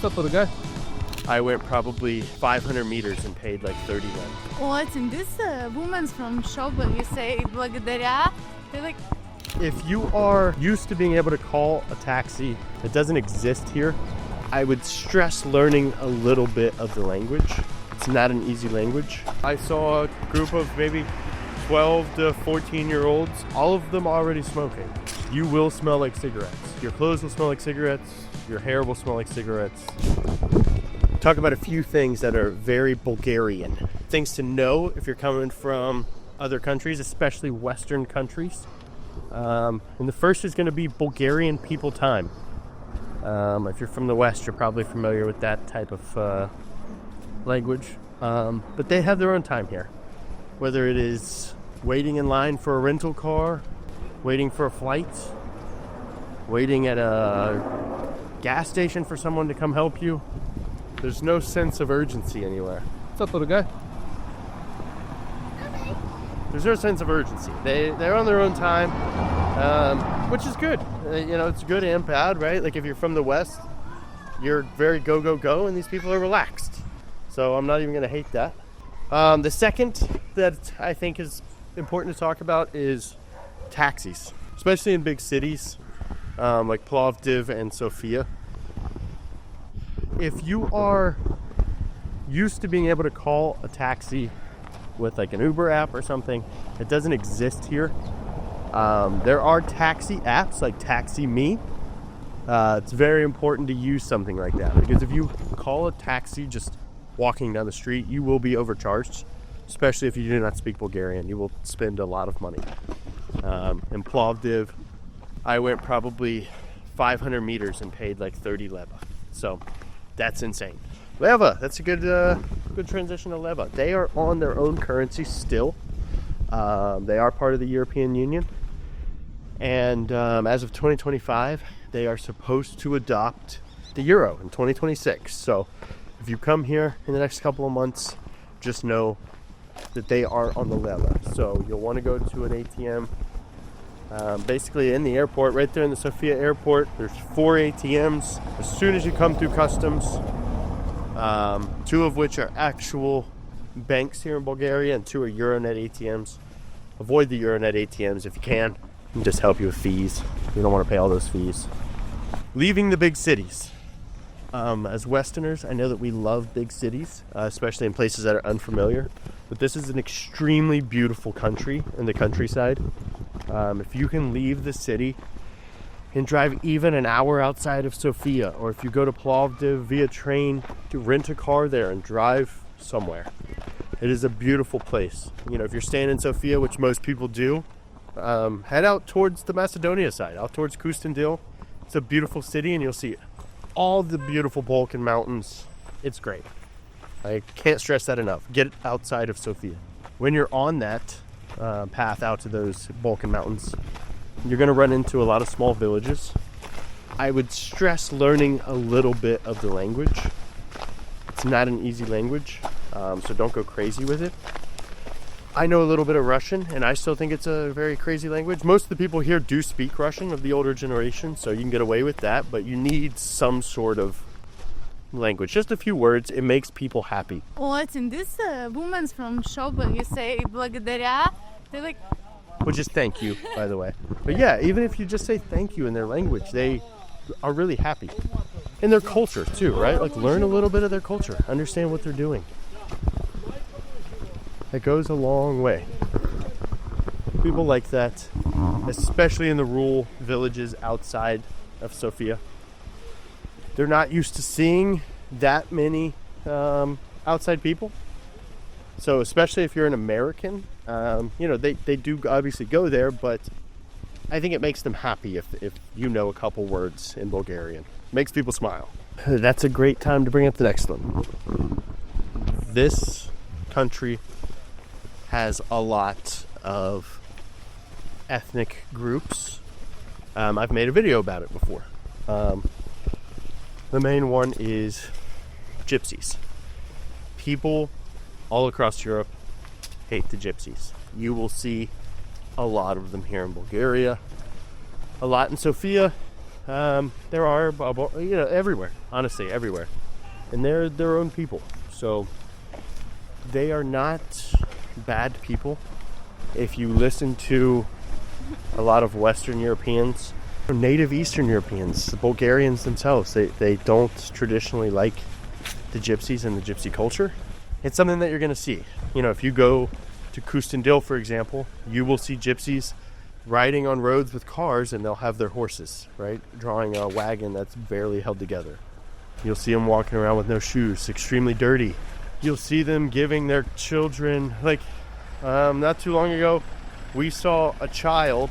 up, little guy? I went probably 500 meters and paid like 30 lent. What? And this woman's from shop, you say Bulgaria. They're like, If you are used to being able to call a taxi that doesn't exist here, I would stress learning a little bit of the language. It's not an easy language. I saw a group of maybe 12 to 14-year-olds, all of them already smoking. You will smell like cigarettes. Your clothes will smell like cigarettes. Your hair will smell like cigarettes. Talk about a few things that are very Bulgarian. Things to know if you're coming from other countries, especially Western countries. And the first is going to be Bulgarian people time. If you're from the West, you're probably familiar with that type of language. But they have their own time here. Whether it is waiting in line for a rental car, waiting for a flight, waiting at a gas station for someone to come help you. There's no sense of urgency anywhere. What's up, little guy? There's no sense of urgency. They're on their own time, which is good. It's good and bad, right? Like if you're from the West, you're very go, go, go, and these people are relaxed. So I'm not even going to hate that. The second that I think is important to talk about is taxis, especially in big cities like Plovdiv and Sofia. If you are used to being able to call a taxi with like an Uber app or something, it doesn't exist here. There are taxi apps like Taxi Me. It's very important to use something like that because if you call a taxi just walking down the street, you will be overcharged, especially if you do not speak Bulgarian. You will spend a lot of money. In Plovdiv, I went probably 500 meters and paid like 30 leva. So that's insane. Leva, that's a good transition to leva. They are on their own currency still. They are part of the European Union. And as of 2025, they are supposed to adopt the euro in 2026. So if you come here in the next couple of months, just know that they are on the leva. So you'll want to go to an ATM. Basically in the airport, right there in the Sofia airport, there's 4 ATMs. As soon as you come through customs, 2 of which are actual banks here in Bulgaria and 2 are Euronet ATMs. Avoid the Euronet ATMs if you can. It'll just help you with fees. You don't want to pay all those fees. Leaving the big cities. As Westerners, I know that we love big cities, especially in places that are unfamiliar. But this is an extremely beautiful country in the countryside. If you can leave the city and drive even an hour outside of Sofia, or if you go to Plovdiv via train, to rent a car there and drive somewhere. It is a beautiful place. If you're staying in Sofia, which most people do, head out towards the Macedonia side, out towards Kustendil. It's a beautiful city and you'll see all the beautiful Balkan mountains. It's great. I can't stress that enough. Get outside of Sofia. When you're on that path out to those Balkan mountains, you're going to run into a lot of small villages. I would stress learning a little bit of the language. It's not an easy language, so don't go crazy with it. I know a little bit of Russian, and I still think it's a very crazy language. Most of the people here do speak Russian of the older generation, so you can get away with that, but you need some sort of language. Just a few words. It makes people happy. what? And this woman's from shop, you say Bulgaria. They're like, Which is thank you, by the way. But yeah, even if you just say thank you in their language, they are really happy. In their culture too, right? Like learn a little bit of their culture. Understand what they're doing. It goes a long way. People like that, especially in the rural villages outside of Sofia. They're not used to seeing that many outside people. So especially if you're an American, they do obviously go there, but I think it makes them happy if you know a couple words in Bulgarian. Makes people smile. That's a great time to bring up the next one. This country has a lot of ethnic groups. I've made a video about it before. The main one is gypsies. People all across Europe hate the gypsies. You will see a lot of them here in Bulgaria, a lot in Sofia, There are, everywhere. Honestly, everywhere, and they're their own people. So they are not bad people. If you listen to a lot of Western Europeans, native Eastern Europeans, the Bulgarians themselves, they don't traditionally like the gypsies and the gypsy culture. It's something that you're going to see. If you go to Kustendil, for example, you will see gypsies riding on roads with cars, and they'll have their horses, right, drawing a wagon that's barely held together. You'll see them walking around with no shoes, extremely dirty. You'll see them giving their children, not too long ago, we saw a child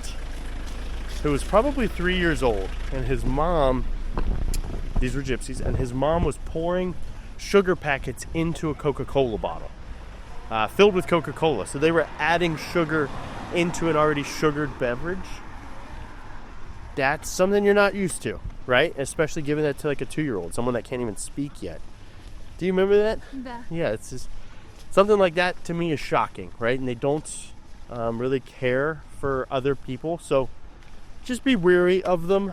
who was probably 3 years old, and his mom, these were gypsies, and his mom was pouring sugar packets into a Coca-Cola bottle, filled with Coca-Cola. So they were adding sugar into an already sugared beverage. That's something you're not used to, right? Especially giving that to like a 2-year-old, someone that can't even speak yet. Do you remember that? Yeah, it's just something like that. To me is shocking, right? And they don't really care for other people, so just be wary of them.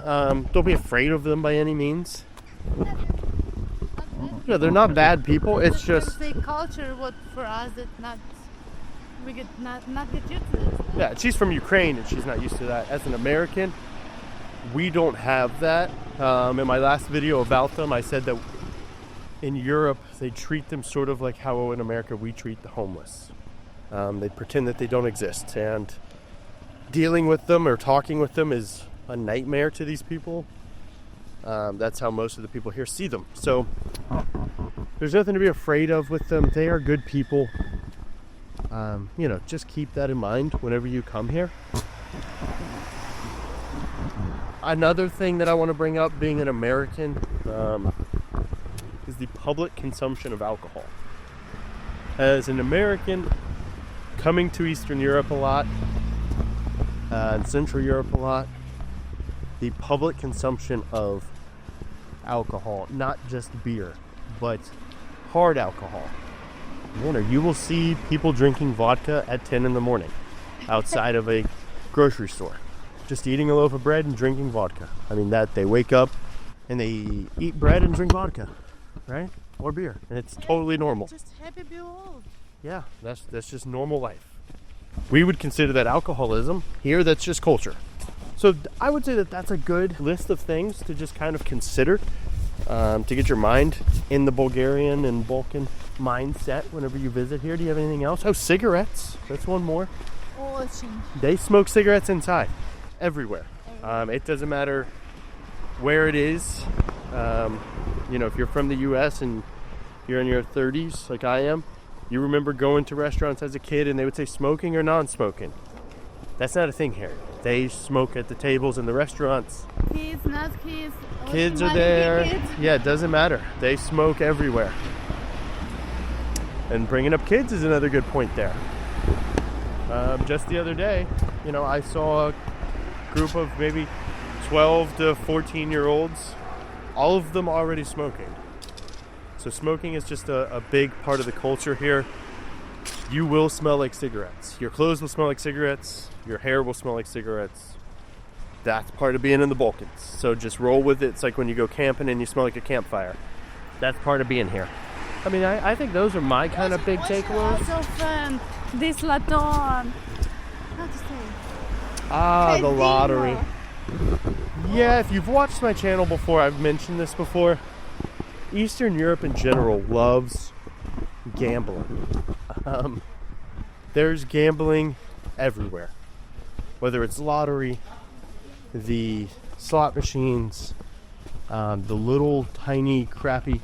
Don't be afraid of them by any means. Yeah, they're not bad people. It's just the culture. What for us, that we get not get used to this. Yeah, she's from Ukraine and she's not used to that. As an American, we don't have that. In my last video about them, I said that in Europe they treat them sort of like how in America we treat the homeless. They pretend that they don't exist, and dealing with them or talking with them is a nightmare to these people. That's how most of the people here see them. So there's nothing to be afraid of with them. They are good people. Just keep that in mind whenever you come here. Another thing that I want to bring up, being an American, is the public consumption of alcohol. As an American, coming to Eastern Europe a lot, and Central Europe a lot, the public consumption of alcohol, not just beer, but hard alcohol. You will see people drinking vodka at 10 in the morning outside of a grocery store, just eating a loaf of bread and drinking vodka. That they wake up and they eat bread and drink vodka, right? Or beer, and it's totally normal. Just happy be old. Yeah, that's just normal life. We would consider that alcoholism. Here, that's just culture. So I would say that that's a good list of things to just kind of consider, to get your mind in the Bulgarian and Balkan mindset whenever you visit here. Do you have anything else? Oh, cigarettes. That's one more. They smoke cigarettes inside, everywhere. It doesn't matter where it is. If you're from the U.S. and you're in your 30s, like I am, you remember going to restaurants as a kid and they would say smoking or non-smoking. That's not a thing here. They smoke at the tables in the restaurants. Kids, not kids. Kids are there. Kids. Yeah, it doesn't matter. They smoke everywhere. And bringing up kids is another good point there. Just the other day, I saw a group of maybe 12 to 14-year-olds, all of them already smoking. So smoking is just a big part of the culture here. You will smell like cigarettes. Your clothes will smell like cigarettes. Your hair will smell like cigarettes. That's part of being in the Balkans. So just roll with it. It's like when you go camping and you smell like a campfire. That's part of being here. I think those are my kind of big takeaways. Also, this lotto. How to say? The lottery. Yeah, if you've watched my channel before, I've mentioned this before. Eastern Europe in general loves gambling. There's gambling everywhere. Whether it's lottery, the slot machines, the little tiny crappy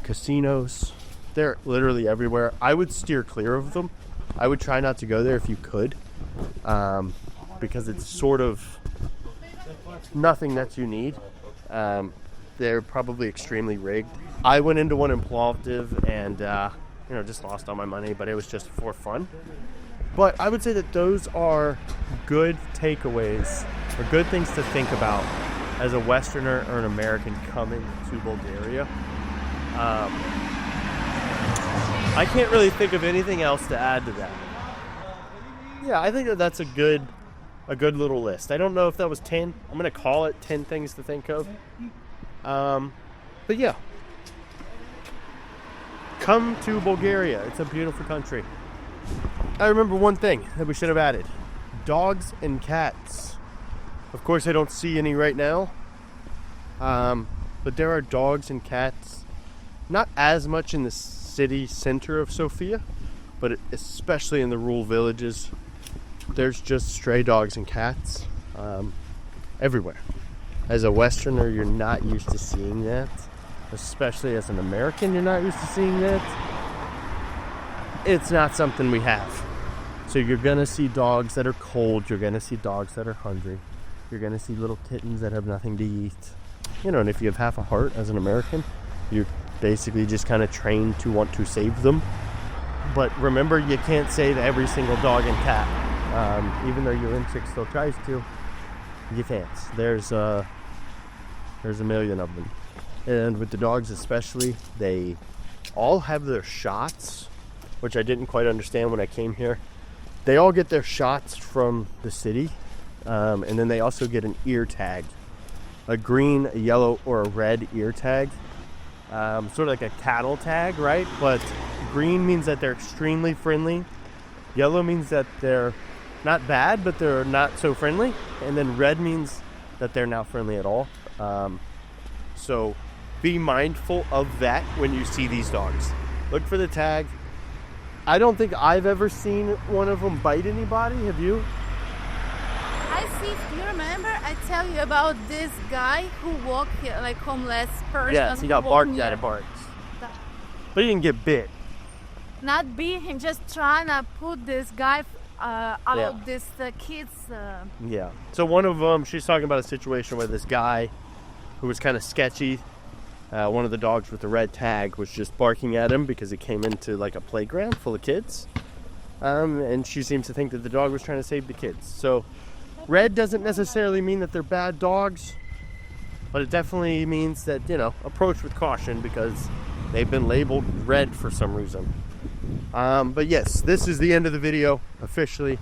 casinos, they're literally everywhere. I would steer clear of them. I would try not to go there if you could, because it's sort of nothing that you need. They're probably extremely rigged. I went into one in Plovdiv and just lost all my money, but it was just for fun. But I would say that those are good takeaways or good things to think about as a Westerner or an American coming to Bulgaria. I can't really think of anything else to add to that. Yeah, I think that that's a good a good little list. I don't know if that was 10. I'm going to call it 10 things to think of. But yeah. Come to Bulgaria. It's a beautiful country. I remember one thing that we should have added. Dogs and cats. Of course, I don't see any right now. But there are dogs and cats. Not as much in the city center of Sofia, but especially in the rural villages. There's just stray dogs and cats everywhere. As a Westerner, you're not used to seeing that. Especially as an American, you're not used to seeing that. It's not something we have. So you're gonna see dogs that are cold. You're gonna see dogs that are hungry. You're gonna see little kittens that have nothing to eat. And if you have half a heart as an American, you're basically just kind of trained to want to save them. But remember, you can't save every single dog and cat. Even though your instinct still tries to, you can't. There's a million of them. And with the dogs especially, they all have their shots, which I didn't quite understand when I came here. They all get their shots from the city, and then they also get an ear tag. A green, a yellow, or a red ear tag. Sort of like a cattle tag, right? But green means that they're extremely friendly. Yellow means that they're not bad, but they're not so friendly. And then red means that they're not friendly at all. So be mindful of that when you see these dogs. Look for the tag. I don't think I've ever seen one of them bite anybody. Have you? I see. You remember I tell you about this guy who walked here, like homeless person? Yes, he got barked at. It barks. But he didn't get bit. Not beat him, just trying to put this guy out. This kids. Yeah. So one of them, she's talking about a situation where this guy, who was kind of sketchy, one of the dogs with the red tag was just barking at him because he came into like a playground full of kids, and she seems to think that the dog was trying to save the kids. So red doesn't necessarily mean that they're bad dogs, but it definitely means that, approach with caution because they've been labeled red for some reason. But yes, this is the end of the video officially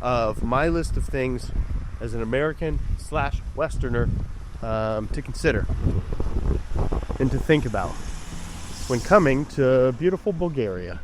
of my list of things as an American/Westerner to consider and to think about when coming to beautiful Bulgaria.